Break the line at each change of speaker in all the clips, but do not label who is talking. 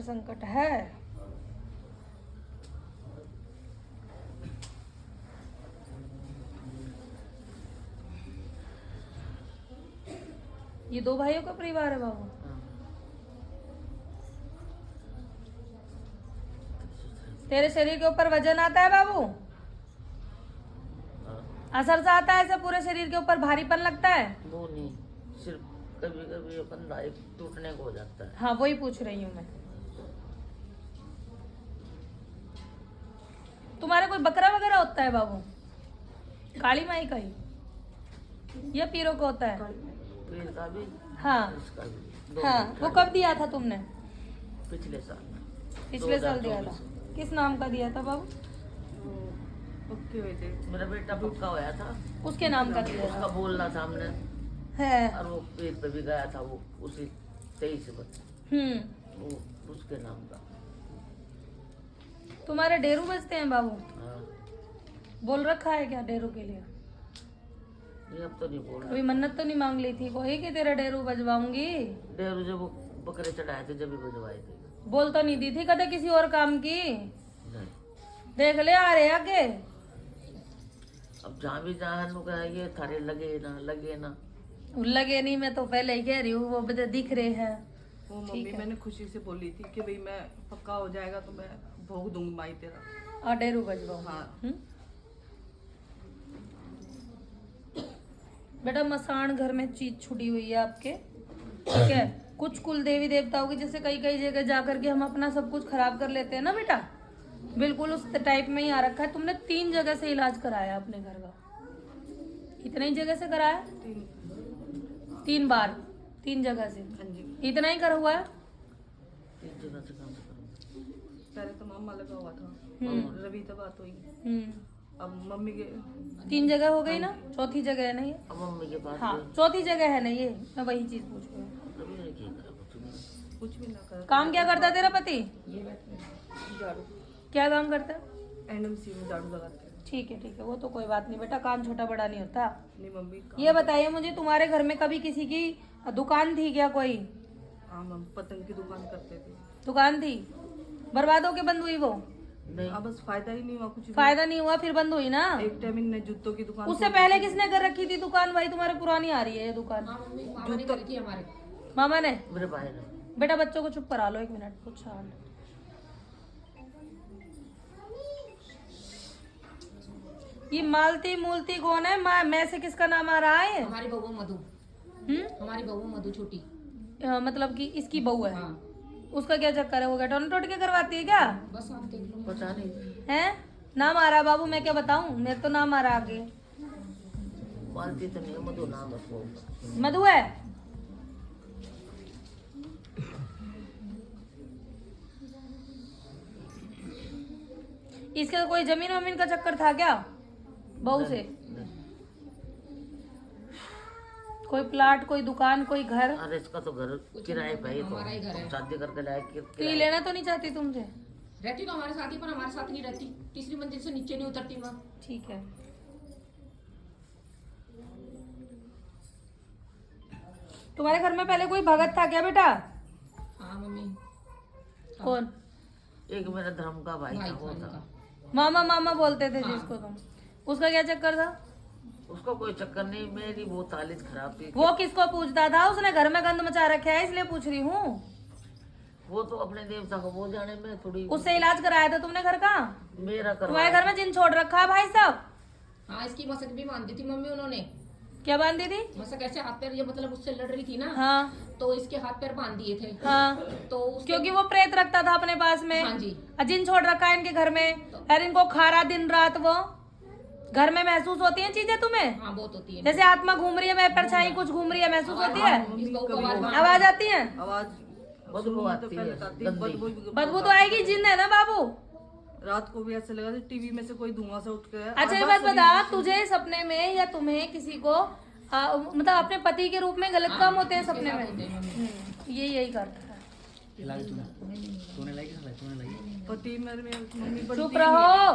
संकट है। ये दो भाइयों का परिवार है बाबू। तेरे शरीर के ऊपर वजन आता है बाबू? असर सा आता है ऐसे पूरे शरीर के ऊपर भारीपन लगता है?
वो नहीं, सिर्फ कभी कभी अपन लाइफ टूटने को हो जाता है।
हाँ वही पूछ रही हूँ मैं। तुम्हारे कोई बकरा वगैरह होता है बाबू? काली माई का ही या पीरों का होता है?
पीर का भी,
हाँ
इसका भी।
हाँ। वो कब दिया था तुमने?
पिछले साल।
पिछले साल दिया था। किस नाम का दिया था बाबू?
पक्के हुए थे।
मेरा बेटा पक्का होया था,
उसके नाम का दिया
उसका
था
बोलना था हमने,
है।
और वो पेड़ पे भी गया था, वो उसी 23 बच्चे, वो उसके नाम का।
तुम्हारे डेरू बजते हैं बाबू?
हाँ,
बोल रखा है क्या डेरू के लिए?
ये अब तो नहीं बोल
कभी
रहा।
मन्नत तो नहीं मांग ली थी कोई कि तेरा डेरू बजवाऊंगी?
डेरू जब वो बकरे चढ़ाए थे जब भी बजवाए थे।
बोल तो नहीं दी थी कदे किसी और काम की?
नहीं,
देख ले आ रहे आगे।
अब जहाँ भी जहाँ नुका ये थारे लगे ना।
लगे नहीं, मैं तो पहले ही कह रही हूँ वो दिख रहे हैं।
वो
ठीक
मम्मी
है।
मैंने खुशी से बोली थी कि भाई मैं पक्का हो जाएगा तो मैं भोग दूंगी माई तेरा।
और डेरू बजवाऊँ?
हाँ।
बेटा मसान घर में चीज छुटी हुई है आपके, ठीक है? कुछ कुल देवी देवताओं की जैसे कई कई जगह जा करके हम अपना सब कुछ खराब कर लेते हैं ना बेटा, बिल्कुल उस टाइप में ही आ रखा है। तुमने 3 जगह से इलाज कराया अपने घर का? इतने ही जगह से कराया? 3 बार? 3 जगह से?
हाँ जी।
इतना ही करा हुआ है?
3 जगह से काम करूँ।
पहले तो मामा लगा हुआ था, रवि तक बात हुई। अब मम्मी के
3 जगह हो गई ना, चौथी जगह है ना ये?
अब मम्मी के पास
हाँ चौथी जगह है ना ये, मैं वही चीज पूछ रही हूँ।
रवि ने क्या करा तुम्हें?
कुछ भी ना कर।
काम क्या करता है तेरा पति?
झाड़ू,
क्या काम करता है?
एनएमसी में झाड़ू लगाते हैं।
ठीक है वो तो कोई बात नहीं बेटा, काम छोटा बड़ा नहीं होता।
नहीं मम्मी
ये बताइए मुझे, तुम्हारे घर में कभी किसी की दुकान थी क्या कोई?
हाँ मम्मी पतंग की दुकान करते थे।
दुकान थी, बर्बाद होके बंद हुई वो?
नहीं,
अब बस फायदा ही नहीं हुआ कुछ भी।
फायदा नहीं हुआ फिर बंद हुई ना?
एक टाइम इनने जूतों की दुकान
उससे पहले किसने कर रखी थी दुकान? भाई तुम्हारे पुरानी आ रही है ये दुकान।
जूतों
मामा ने?
मेरे भाई ने।
बेटा बच्चों को चुप करा लो 1 मिनट, कुछ शांत। ये मालती मूलती कौन है? मैं से किसका नाम आ रहा है?
हमारी बहू मधु। हमारी बहू मधु छोटी।
मतलब कि इसकी बहू है?
हाँ।
उसका क्या चक्कर है? वो क्या टोन टोट के करवाती है क्या?
बस आप देख लो।
पता नहीं,
है? नाम आ रहा है बाबू, मैं क्या बताऊं? मेरे तो नाम आ रहा आगे।
मालती तो नहीं, मधु नाम है उसको।
मधु है? इसका कोई जमीन वमीन का चक्कर था क्या बहू से?
नहीं।
कोई प्लाट, कोई दुकान, कोई घर?
अरे इसका तो घर किराए पे ही, तो
हमारा ही घर है।
शादी करके लाए
तो ये लेना तो नहीं चाहती तुमसे?
रहती तो हमारे साथ ही, पर हमारे साथ नहीं रहती। तीसरी मंजिल से नीचे नहीं उतरती माँ।
ठीक है। तुम्हारे घर में पहले कोई भगत था क्या बेटा?
हाँ मम्मी।
कौन?
एक मेरा धर्म का भाई
भाई
था, वो
था
था।
मामा मामा बोलते थे
हाँ।
जिसको तुम, उसका क्या चक्कर था?
उसका कोई चक्कर नहीं, मेरी वो तालीज खराब थी।
वो किसको पूछता था? उसने घर में गंद मचा रखा है इसलिए पूछ रही हूँ।
वो तो अपने देवता को वो जाने में थोड़ी।
उससे इलाज कराया था तुमने घर का?
मेरा
तुम्हारे
करवाया।
घर में जिन छोड़ रखा है भाई साहब?
हाँ, इसकी मसक भी मान दी थी मम्मी उन्होंने।
क्या बांधी थी?
मसक ऐसे हाथ पैर, ये मतलब उससे लड़ रही थी ना,
हाँ
तो इसके हाथ पैर बांध दिए थे।
हाँ,
तो उसके-
क्योंकि वो प्रेत रखता था अपने पास में।
हाँ जी।
जिन छोड़ रखा है इनके घर में, और इनको खा रहा दिन रात। वो घर में महसूस होती हैं चीजें तुम्हें?
हाँ बहुत होती है।
जैसे आत्मा घूम रही है, मैं परछाई कुछ घूम रही है, महसूस होती है?
इस बहू को आवाज मार-
आवाज आती है?
आवाज
बदबू
शुरू में
आती है,
पहले तो आती,
गंदी।
बदबू तो आएगी, जिन है ना बाबू।
रात को भी ऐसे लगा था टीवी में से कोई धुआं सा उठ गया।
अच्छा ये बात बता, तुझे सपने में या तुम्हें किसी को मतलब अपने पति के रूप में गलत काम होते हैं सपने में? यही करता है।
पति मेरे में मम्मी बड़ी
चुप
थी।
रहो।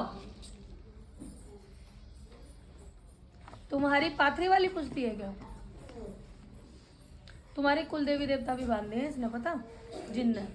तुम्हारी पाथरी वाली पूछती है क्या? तुम्हारे कुल देवी देवता भी बांधे हैं इसने, पता? जिन्न।